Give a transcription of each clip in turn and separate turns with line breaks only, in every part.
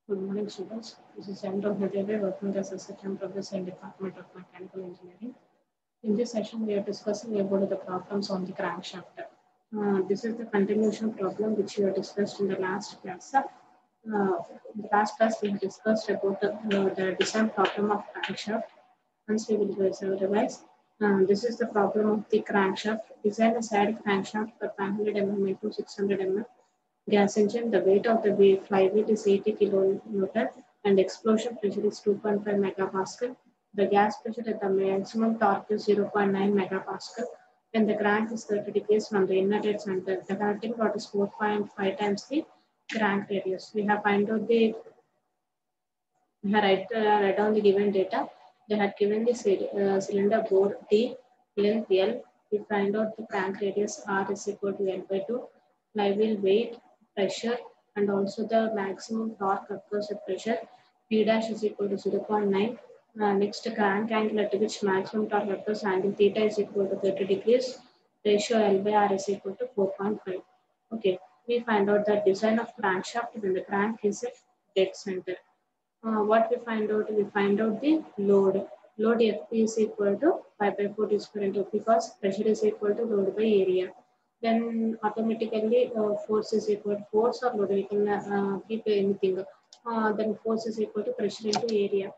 Good morning, students. This is Chandra Bhattacharya, working as Assistant Professor in Department of Mechanical Engineering. In this session, we are discussing about the problems on the crankshaft. This is the continuation problem which we have discussed in the last class. In the last class, we have discussed about the design problem of crankshaft. Once we will revise. This is the problem of the crankshaft. Design a side crankshaft for 500 mm into 600 mm gas engine. The weight of the flywheel is 80 kilonewton and explosion pressure is 2.5 megapascal. The gas pressure at the maximum torque is 0.9 megapascal. When the crank is 30 degrees from the inner dead center, the connecting rod is 4.5 times the crank radius. We have write down the given data. They had given the cylinder bore D, length L. We find out the crank radius R is equal to L by 2, flywheel weight, pressure, and also the maximum torque occurs at pressure. P dash is equal to 0.9. Next, crank angle at which maximum torque occurs, angle theta is equal to 30 degrees. Ratio L by R is equal to 4.5. Okay, we find out the design of crankshaft when the crank is at dead center. What we find out? We find out the load. Load FP is equal to 5 by 4 is current because pressure is equal to load by area. Then automatically force is equal to force or load. We can keep anything. Then force is equal to pressure into area.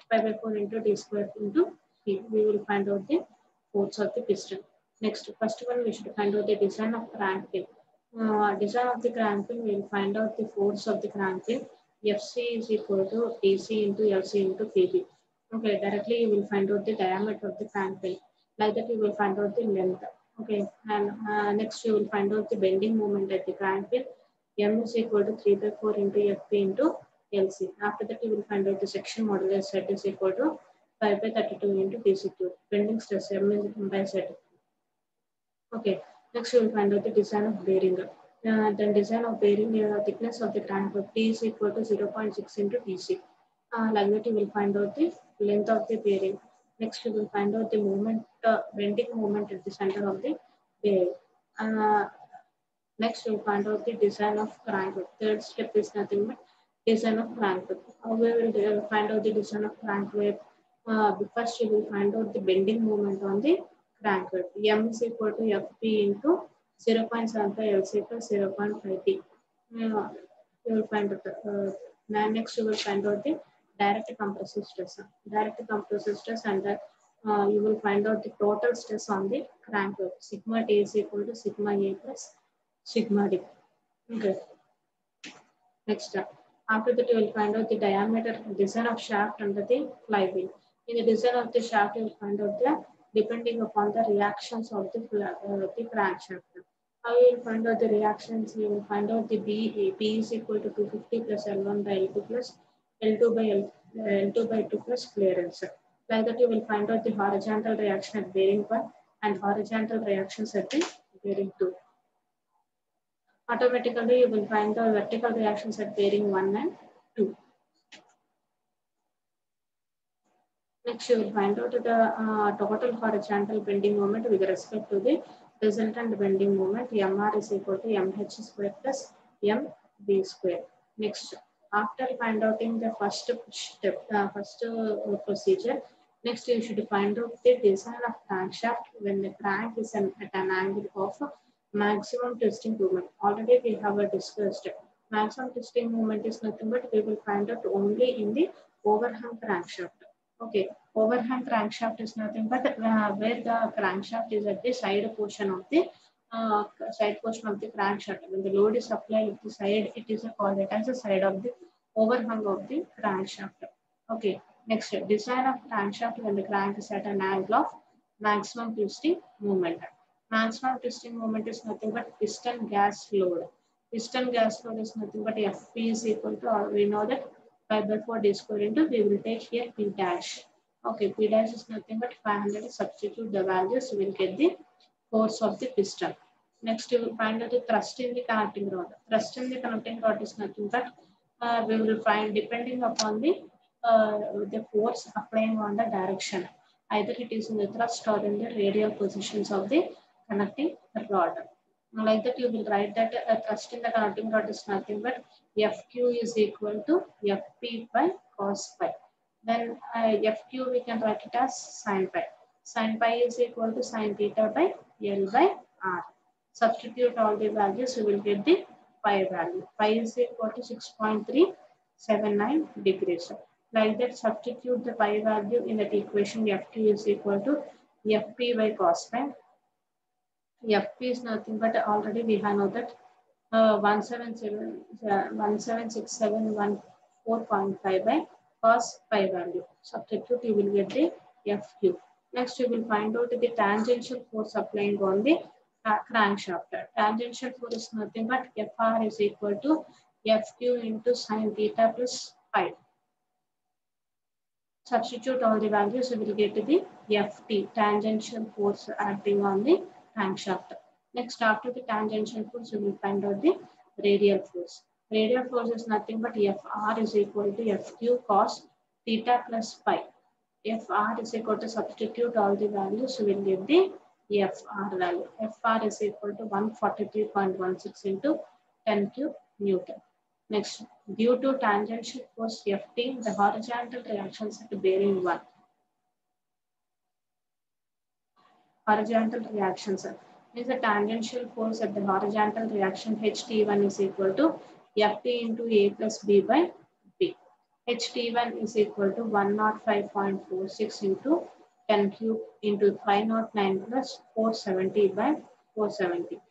5 by 4 into d square into P. We will find out the force of the piston. Next, first one we should find out the design of crank pin. Design of the crank pin, we will find out the force of the crank pin. FC is equal to AC into LC into PB. Okay, directly you will find out the diameter of the crank pin. Like that you will find out the length. Okay, and next you will find out the bending moment at the crank pin. M is equal to 3 by 4 into FP into LC. After that you will find out the section modulus Z is equal to 5 by 32 into DC2. Bending stress M is by Z. Okay, next we will find out the design of bearing. Then design of bearing, thickness of the crank T is equal to 0.6 into Tc. Like that you will find out the length of the bearing. Next you will find out the moment, bending moment at the center of the bearing. Uh, Next you will find out the design of crank. Third step is nothing but design of crank. We will find out the design of crank wave. First you will find out the bending moment on the crank wave. M is equal to Fp into 0.75 Lc plus 0.5 T. You will find out next you will find out the direct compressive stress. Direct compressive stress and you will find out the total stress on the crank wave. Sigma T is equal to sigma A plus sigma D. Okay. Next, after that you will find out the diameter design of shaft under the flywheel. In the design of the shaft, you will find out the depending upon the reactions of the crankshaft. How you will find out the reactions? You will find out the B is equal to 250 plus L1 by L2 plus L2 by L2 by 2 plus clearance. Like that, you will find out the horizontal reaction at bearing 1 and horizontal reactions at the bearing 2. Automatically you will find the vertical reactions at bearing 1 and 2. Next you will find out the total horizontal bending moment with respect to the resultant bending moment. Mr is equal to mh square plus mb square. Next, after find out in the first step, procedure, next you should find out the design of crankshaft when the crank is at an angle of maximum twisting moment. Already we have discussed maximum twisting moment is nothing but we will find out only in the overhang crankshaft. Okay, overhang crankshaft is nothing but where the crankshaft is at the uh, side portion of the crankshaft. When the load is applied at the side, it is called it as a side of the overhang of the crankshaft. Okay, next design of crankshaft when the crank is at an angle of maximum twisting moment. Maximum twisting moment is nothing but piston gas load. Piston gas load is nothing but Fp is equal to, we know that 5 by 4 d square into, we will take here P dash. Okay, P dash is nothing but 500. Substitute the values, we will get the force of the piston. Next, you will find out the thrust in the connecting rod. Thrust in the connecting rod is nothing but we will find depending upon the force applying on the direction. Either it is in the thrust or in the radial positions of the connecting rod. Like that, you will write that thrust in the connecting rod is nothing but Fq is equal to Fp by cos pi. Then Fq we can write it as sin pi. Sin pi is equal to sin theta by L by R. Substitute all the values, you will get the pi value. Pi is equal to 6.379 degrees. Like that, substitute the pi value in that equation. Fq is equal to Fp by cos pi. Fp is nothing but already we have know that 1767114.5 by cos pi value. Substitute, you will get the Fq. Next, you will find out the tangential force applying on the crankshaft. Tangential force is nothing but Fr is equal to Fq into sin theta plus pi. Substitute all the values, you will get the Ft, tangential force acting on the crankshaft. Next, after the tangential force, you will find out the radial force. Radial force is nothing but Fr is equal to Fq cos theta plus pi. Fr is equal to, substitute all the values, you will get the Fr value. Fr is equal to 143.16 into 10 cube Newton. Next, due to tangential force Ft, the horizontal reactions at bearing 1. Horizontal reactions means the tangential force at the horizontal reaction Ht1 is equal to Ft into A plus B by B. Ht1 is equal to 105.46 into 10 cube into 509 plus 470 by 470.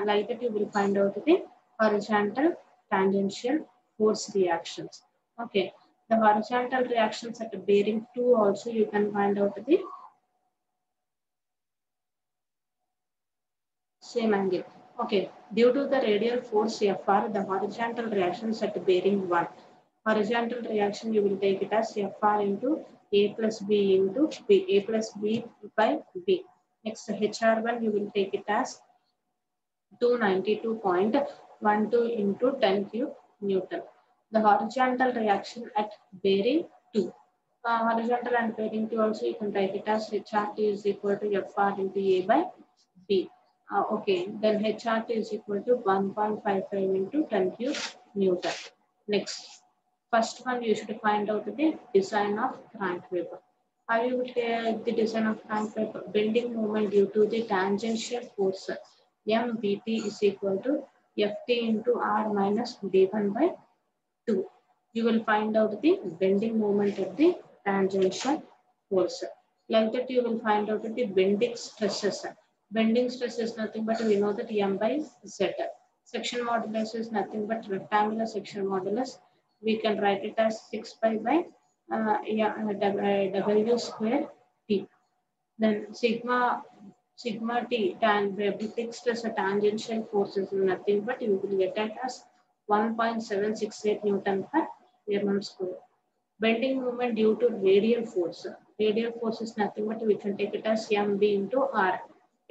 Like that, you will find out the horizontal tangential force reactions. Okay, the horizontal reactions at bearing 2 also you can find out the same angle. Okay, due to the radial force Fr, the horizontal reactions at bearing 1. Horizontal reaction, you will take it as Fr into A plus B into B, A plus B by B. Next, HR1, you will take it as 292.12 into 10 cube Newton. The horizontal reaction at bearing 2. Horizontal and bearing 2 also you can write it as HRT is equal to Fr into A by B. Okay, then HRT is equal to 1.55 into 10 cube Newton. Next, first one you should find out the design of crank paper. How you will take the design of crank paper? Bending moment due to the tangential force MBT is equal to Ft into R minus D1 by 2. You will find out the bending moment of the tangential force. Like that, you will find out the bending stresses. Bending stress is nothing but we know that M by Z. Section modulus is nothing but rectangular section modulus. We can write it as 6 pi by W square T. Then sigma T tan big stress a tangential force is nothing but you will get it as 1.768 Newton per mm square. Bending moment due to radial force. Radial force is nothing but we can take it as MB into R.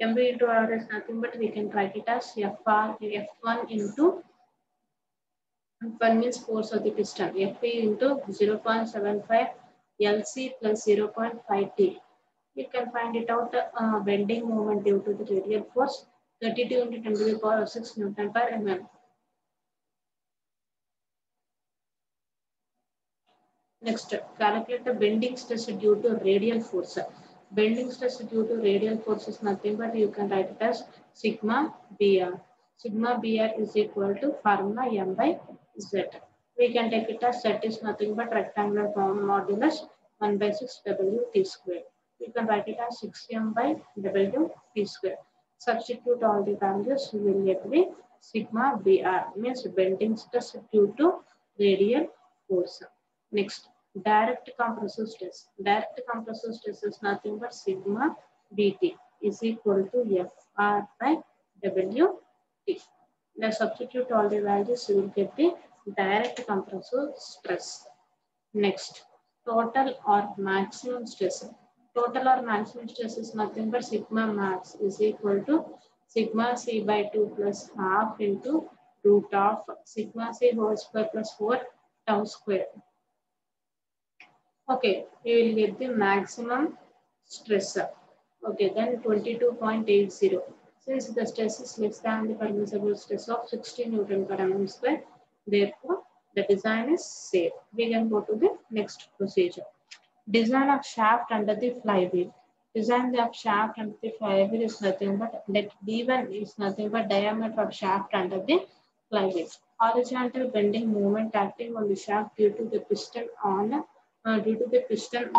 MB into R is nothing but we can write it as F1 into F1 means force of the piston. Fp into 0.75 LC plus 0.5 T. You can find it out bending moment due to the radial force 32 into 10 to the power of 6 Newton per mm. Next, calculate the bending stress due to radial force. Bending stress due to radial force is nothing but you can write it as sigma BR. Sigma BR is equal to formula M by Z. We can take it as Z is nothing but rectangular modulus 1 by 6 W T square. You can write it as 6M by W T square. Substitute all the values, you will get the sigma BR means bending stress due to radial force. Next, direct compressive stress. Direct compressive stress is nothing but sigma dt is equal to Fr by Wt. Now substitute all the values, you will get the direct compressive stress. Next, total or maximum stress. Total or maximum stress is nothing but sigma max is equal to sigma c by 2 plus half into root of sigma c whole square plus 4 tau square. Okay, you will get the maximum stress. Okay, then 22.80. Since the stress is less than the permissible stress of 60 Newton per mm square, therefore the design is safe. We can go to the next procedure. Design of shaft under the flywheel. Design of shaft under the flywheel is nothing but let D1 is nothing but diameter of shaft under the flywheel. Horizontal bending moment acting on the shaft due to the piston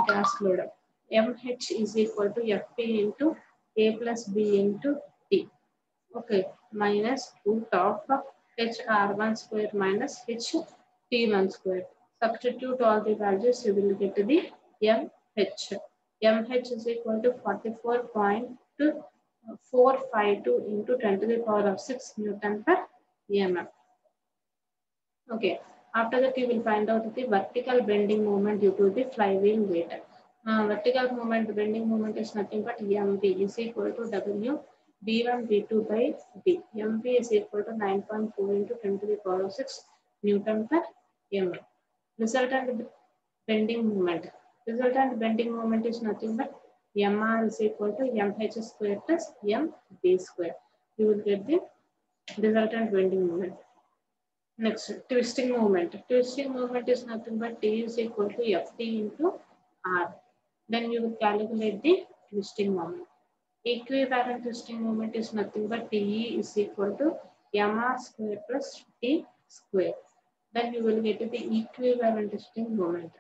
gas load. MH is equal to FP into A plus B into T. Okay, minus root of HR1 square minus HT1 square. Substitute all the values, you will get the MH. MH is equal to 44.452 into 10 to the power of 6 Newton per mm. Okay, after that you will find out the vertical bending moment due to the flywheel weight. Vertical bending moment is nothing but MB is equal to W B1 B2 by B. MB is equal to 9.4 into 10 to the power of 6 Newton per mm. Resultant bending moment. Resultant bending moment is nothing but MR is equal to MH square plus MB square. You will get the resultant bending moment. Next, twisting moment. Twisting moment is nothing but T is equal to Ft into R. Then you will calculate the twisting moment. Equivalent twisting moment is nothing but TE is equal to MR square plus T square. Then you will get the equivalent twisting moment.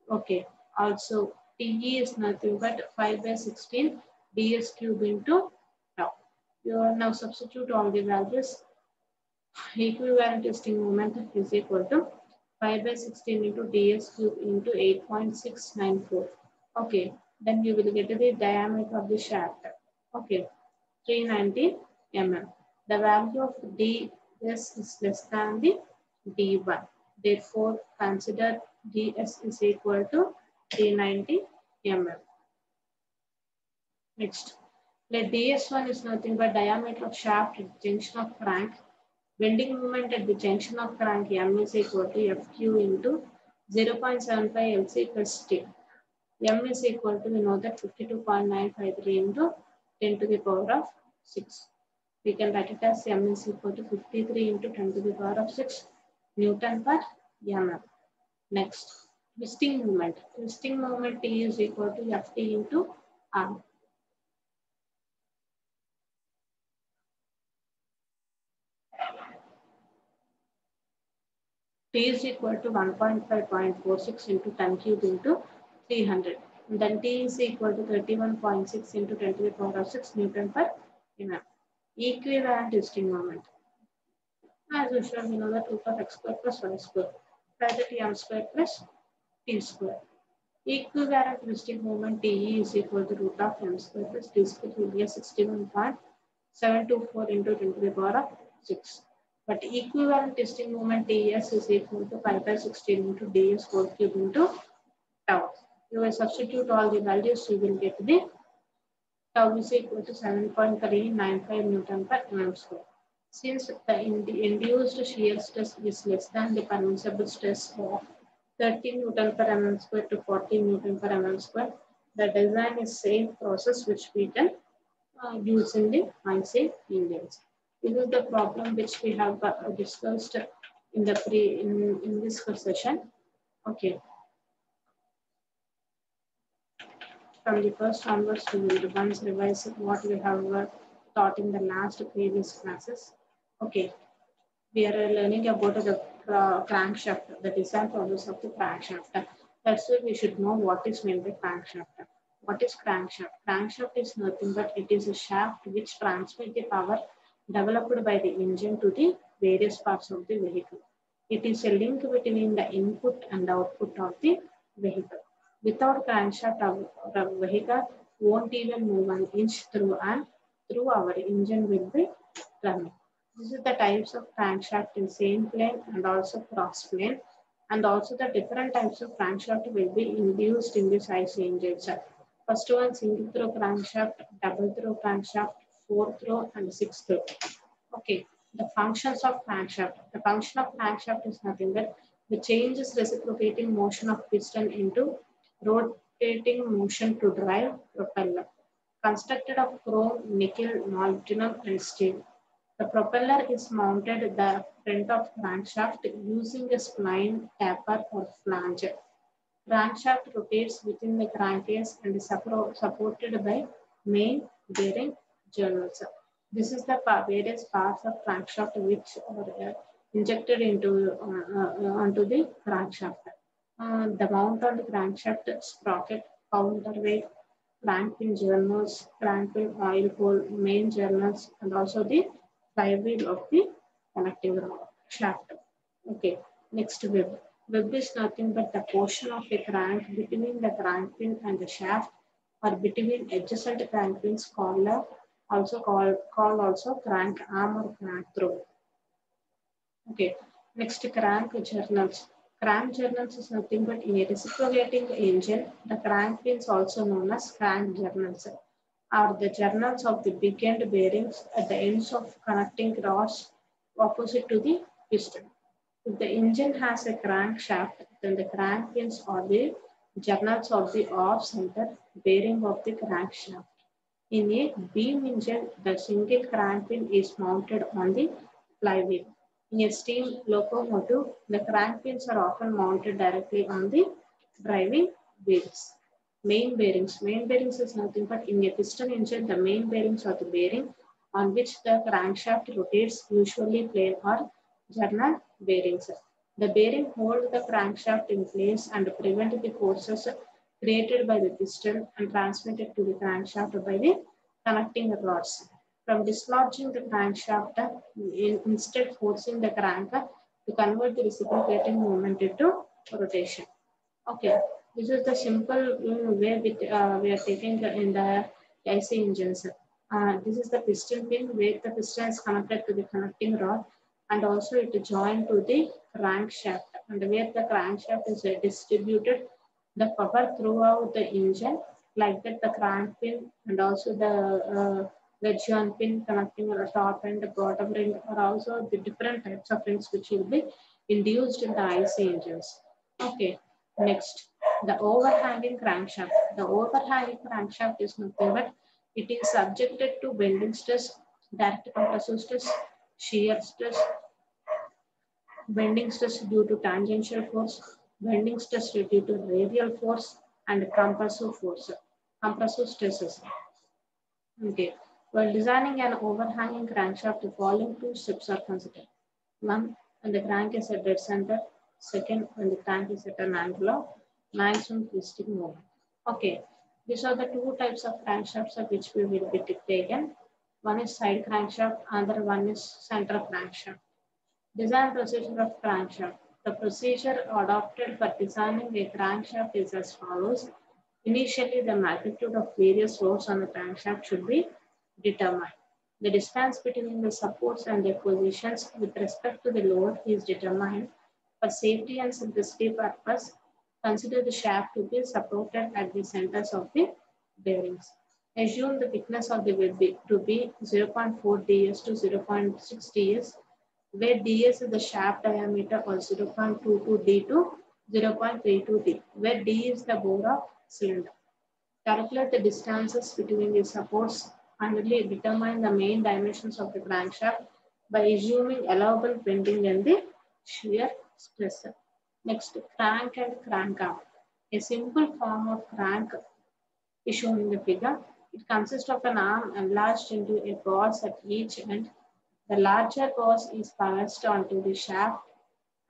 Okay. Also, TE is nothing but 5 by 16 ds cube into tau. You are now substitute all the values. Equivalent twisting moment is equal to 5 by 16 into ds cube into 8.694. Okay, then you will get the diameter of the shaft. Okay, 390 mm. The value of ds is less than the d1. Therefore, consider ds is equal to 390 mm. Next, let ds1 is nothing but diameter of shaft at the junction of crank. Bending moment at the junction of crank M is equal to Fq into 0.75 Lc plus T. M is equal to, we know that 52.953 into 10 to the power of 6. We can write it as M is equal to 53 into 10 to the power of 6 Newton per mm. Next, twisting moment. Twisting moment T is equal to Ft into R. T is equal to 1.5.46 into 10 cube into 300. And then T is equal to 31.6 into 10 to the power of 6 Newton per mm. Equivalent twisting moment. As usual, we know that root of x square plus y square. Write that m square plus t square. Equivalent twisting moment TE is equal to root of m square plus t square will be 61.724 into 10 to the power of 6. But equivalent twisting moment TS is equal to 5 by 16 into ds whole cube into tau. You will substitute all the values, you will get the tau is equal to 7.395 Newton per mm square. Since the induced shear stress is less than the permissible stress of 30 Newton per mm square to 40 Newton per mm square, the design is same process which we can use in the unsafe engines. This is the problem which we have discussed in the in this session. Okay. From the first onwards, we will once revise what we have taught in the last previous classes. Okay. We are learning about the crankshaft, the design process of the crankshaft. That's why we should know what is meant by crankshaft. What is crankshaft? Crankshaft is nothing but it is a shaft which transmits the power developed by the engine to the various parts of the vehicle. It is a link between the input and output of the vehicle. Without crankshaft, our vehicle won't even move an inch through, and through our engine will be running. This is the types of crankshaft in same plane and also cross plane, and also the different types of crankshaft will be induced in this IC engines. First one, single throw crankshaft, double throw crankshaft, 4-throw and 6-throw. Okay, the functions of crankshaft. The function of crankshaft is nothing but the change is reciprocating motion of piston into rotating motion to drive propeller. constructed of chrome, nickel, molybdenum, and steel. The propeller is mounted at the front of crankshaft using a spline, taper, or flange. Crankshaft rotates within the crankcase and is supported by main bearing journals. This is the various parts of crankshaft which are injected onto the crankshaft. The mount on the crankshaft sprocket, counterweight, crankpin journals, crankpin oil hole, main journals, and also the flywheel of the connecting shaft. Okay, next web. Web is nothing but the portion of a crank between the crankpin and the shaft, or between adjacent crankpins called also crank arm or crank throat. Okay, next crank journals. Crank journals is nothing but in a reciprocating engine. The crank pins, also known as crank journals, are the journals of the big end bearings at the ends of connecting rods opposite to the piston. If the engine has a crankshaft, then the crank pins are the journals of the off-center bearing of the crankshaft. In a beam engine, the single crank pin is mounted on the flywheel. In a steam locomotive, the crank pins are often mounted directly on the driving wheels. Main bearings. Main bearings is nothing but in a piston engine, the main bearings are the bearing on which the crankshaft rotates, usually plain or journal bearings. The bearing hold the crankshaft in place and prevent the forces created by the piston and transmitted to the crankshaft by the connecting rods from dislodging the crankshaft, instead forcing the crank to convert the reciprocating movement into rotation. Okay, this is the simple way we are taking in the IC engines. This is the piston pin where the piston is connected to the connecting rod, and also it is joined to the crankshaft, and where the crankshaft is distributed the power throughout the engine, like that the crank pin and also the joint pin connecting the top and the bottom ring are also the different types of rings which will be induced in the IC engines. Okay, next, the overhanging crankshaft. The overhanging crankshaft is nothing but it is subjected to bending stress, direct compressive stress, shear stress, bending stress due to tangential force, bending stress due to radial force, and compressive stresses. Okay. While designing an overhanging crankshaft, the following two steps are considered. One, when the crank is at dead center. Second, when the crank is at an angle of maximum twisting moment. Okay. These are the two types of crankshafts of which we will be taken. One is side crankshaft, another one is center crankshaft. Design procedure of crankshaft. The procedure adopted for designing a crankshaft is as follows. Initially, the magnitude of various loads on the crankshaft should be determined. The distance between the supports and their positions with respect to the load is determined. For safety and simplicity purpose, consider the shaft to be supported at the centers of the bearings. Assume the thickness of the web to be 0.4 ds to 0.6 ds, where ds is the shaft diameter or 0.22 d to 0.32 d, where d is the bore of cylinder. Calculate the distances between the supports. Finally, determine the main dimensions of the crankshaft by assuming allowable bending and the shear stress. Next, crank and crank arm. A simple form of crank is shown in the figure. It consists of an arm enlarged into a boss at each end. The larger boss is passed onto the shaft,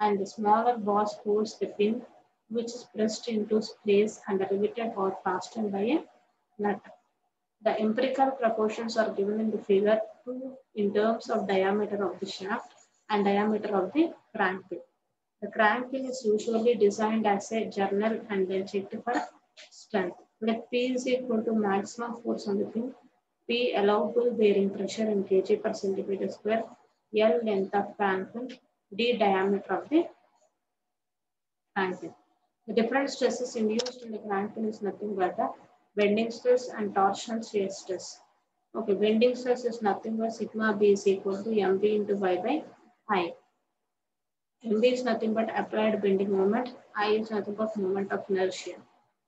and the smaller boss holds the pin, which is pressed into place and riveted or fastened by a nut. The empirical proportions are given in the figure 2 in terms of diameter of the shaft and diameter of the crank pin. The crank pin is usually designed as a journal and then checked for strength. Let P is equal to maximum force on the pin, P allowable bearing pressure in kg per centimeter square, L length of crank pin, D diameter of the crank pin. The different stresses induced in the crank pin is nothing but the bending stress and torsional shear stress. Okay, bending stress is nothing but sigma B is equal to mb into y by I. mb is nothing but applied bending moment. I is nothing but moment of inertia.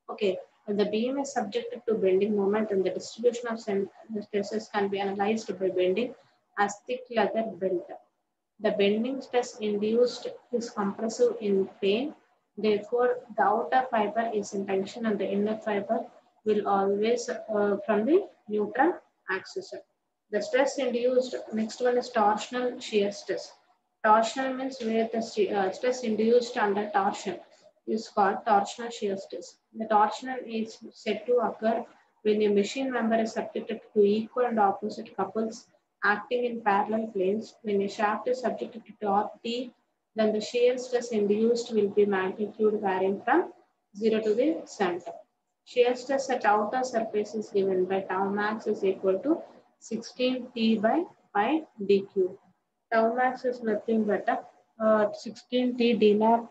Okay, The beam is subjected to bending moment and the distribution of stresses can be analyzed by bending as thick leather belt. The bending stress induced is compressive in plane. Therefore, the outer fiber is in tension and the inner fiber will always from the neutral axis. The stress induced, next one is torsional shear stress. Torsional means where the stress induced under torsion is called torsional shear stress. The torsional is said to occur when a machine member is subjected to equal and opposite couples acting in parallel planes. When a shaft is subjected to torque T, then the shear stress induced will be magnitude varying from 0 to the center. Shear stress at outer surface is given by tau max is equal to 16 T by pi d cube. Tau max is nothing but 16 T d naught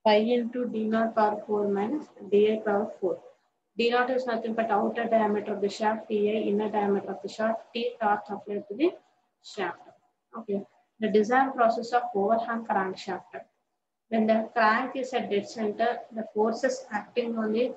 pi into d naught power 4 minus di power 4. D naught is nothing but outer diameter of the shaft, Ti inner diameter of the shaft, T torque applied to the shaft. Okay. The design process of overhang crankshaft. When the crank is at dead center, the forces acting on the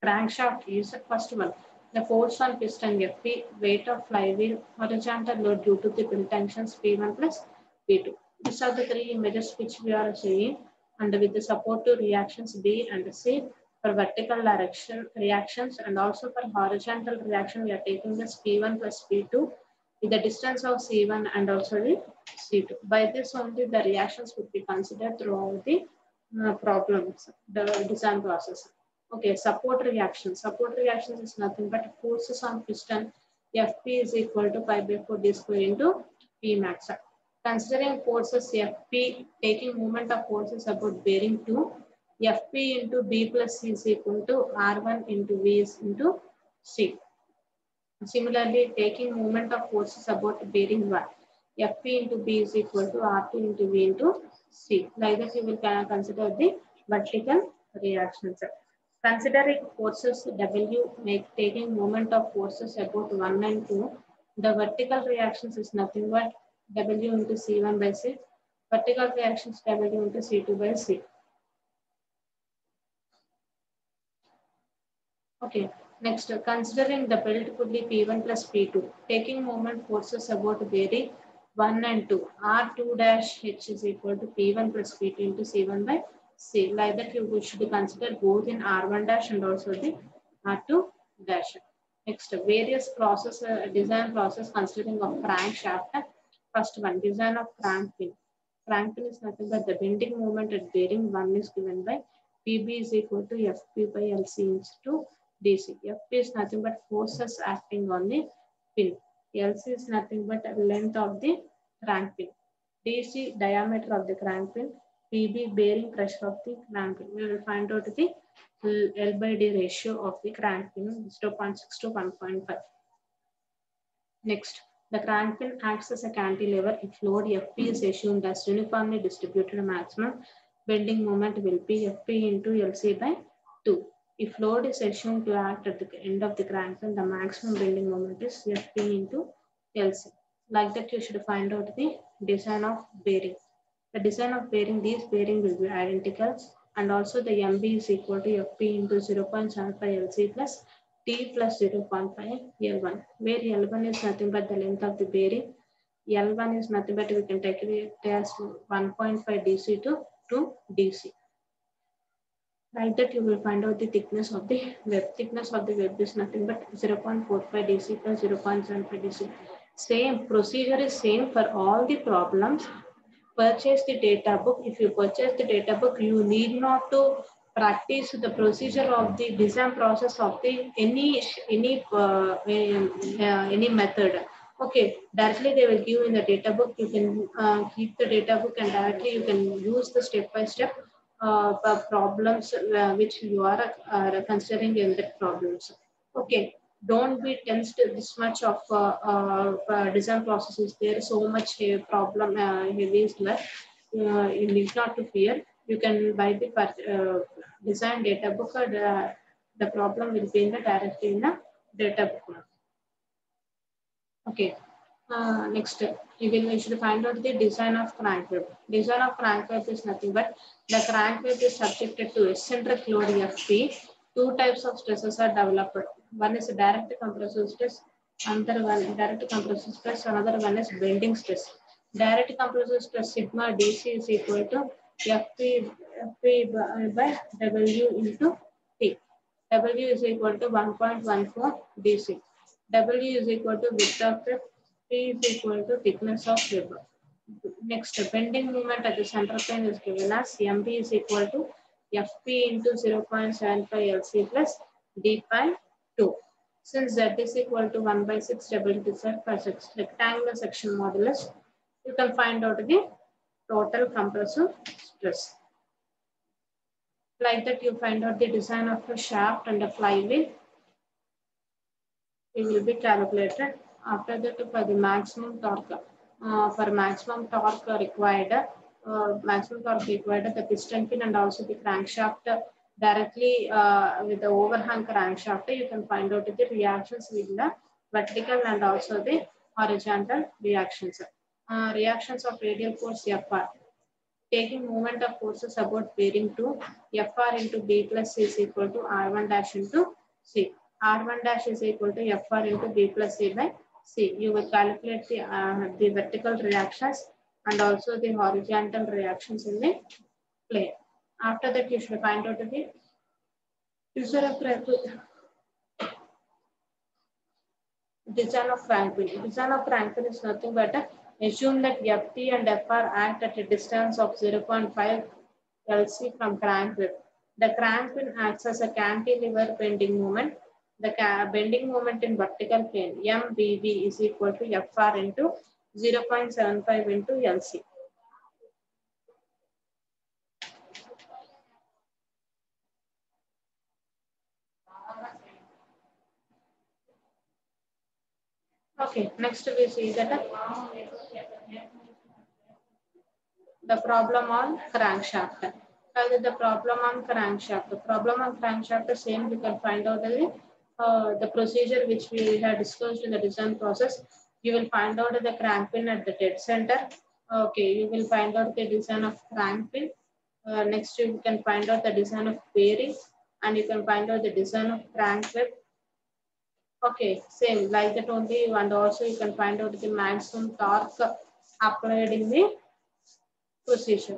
crankshaft is first one. The force on piston Fp, weight of flywheel, horizontal load due to the pin tensions P1 plus P2. These are the three images which we are seeing, and with the supportive reactions B and C for vertical direction reactions, and also for horizontal reaction we are taking this P1 plus P2 with the distance of C1 and also the C2. By this only the reactions would be considered throughout the problems, the design process. Okay, support reaction. Support reactions is nothing but forces on piston. Fp is equal to pi by 4 d square into P max. Considering forces Fp, taking moment of forces about bearing 2, Fp into B plus C is equal to R1 into V is into C. Similarly, taking moment of forces about bearing 1, Fp into B is equal to R2 into V into C. Like that, you will consider the vertical reactions. Considering forces W taking moment of forces about 1 and 2, the vertical reactions is nothing but W into C1 by C. Vertical reactions W into C2 by C. Okay, next, considering the belt pulley P1 plus P2, taking moment forces about bearing 1 and 2, R2 dash H is equal to P1 plus P2 into C1 by C. Like that, you should consider both in R1 dash and also the R2 dash. Next, various process, design process considering of crankshaft. First one, design of crank pin. Crank pin is nothing but the bending moment at bearing 1 is given by PB is equal to Fp by LC into DC. Fp is nothing but forces acting on the pin. LC is nothing but length of the crank pin. DC diameter of the crank pin. PB bearing pressure of the crank pin. We will find out the L by D ratio of the crank pin 0.6 to 1.5. Next, the crank pin acts as a cantilever if load Fp is assumed as uniformly distributed. Maximum bending moment will be Fp into LC by 2. If load is assumed to act at the end of the crank pin, the maximum bending moment is Fp into LC. Like that, you should find out the design of bearing. The design of bearing, these bearing will be identical, and also the MB is equal to Fp into 0.75 LC plus T plus 0.5 L1, where L1 is nothing but the length of the bearing. L1 is nothing but we can take it as 1.5 DC to 2 DC. Like that, you will find out the thickness of the web. Thickness of the web is nothing but 0.45 DC plus 0.75 DC. Same procedure is same for all the problems. Purchase the data book. If you purchase the data book, you need not to practice the procedure of the design process of the any method. Okay, directly they will give in the data book. You can keep the data book and directly you can use the step by step problems which you are considering in the problems. Okay, don't be tensed this much of design process is there so much problem heavy is left. You need not to fear. You can buy the design data book or the problem will be in the directly in the data book. Okay. Next, you should find out the design of crank web. Design of crank web is nothing but the crank web is subjected to eccentric load Fp. Two types of stresses are developed. One is direct compressive stress, another one indirect compressive stress, another one is bending stress. Direct compressive stress sigma dc is equal to Fp by W into T. W is equal to 1.14 dc. W is equal to width of the P is equal to thickness of web. Next, bending moment at the center plane is given as MB is equal to FP into 0.75 LC plus D pi 2. Since Z is equal to 1 by 6 WTZ per 6 rectangular section modulus, you can find out the total compressive stress. Like that, you find out the design of a shaft and a flywheel. It will be calculated. After that, for the maximum torque, the piston pin and also the crankshaft directly with the overhang crankshaft, you can find out the reactions with the vertical and also the horizontal reactions. Reactions of radial force Fr. Taking moment of forces about bearing to Fr into B plus C is equal to R1 dash into C. R1 dash is equal to Fr into B plus C by C. You will calculate the vertical reactions and also the horizontal reactions in the plane. After that, you should find out the design of Franklin. Design of Franklin is nothing but assume that Ft and Fr act at a distance of 0.5 LC from crank wheel. The crank pin acts as a cantilever bending moment. The bending moment in vertical plane MBB is equal to Fr into 0.75 into LC. Okay, next we see that the problem on crankshaft. The problem on crankshaft. The problem on crankshaft is same. You can find out the procedure which we had discussed in the design process. You will find out the crank pin at the dead center. Okay, you will find out the design of crank pin. Next, you can find out the design of bearing, and you can find out the design of crank web. Okay, same like that only, and also you can find out the maximum torque applied in the procedure.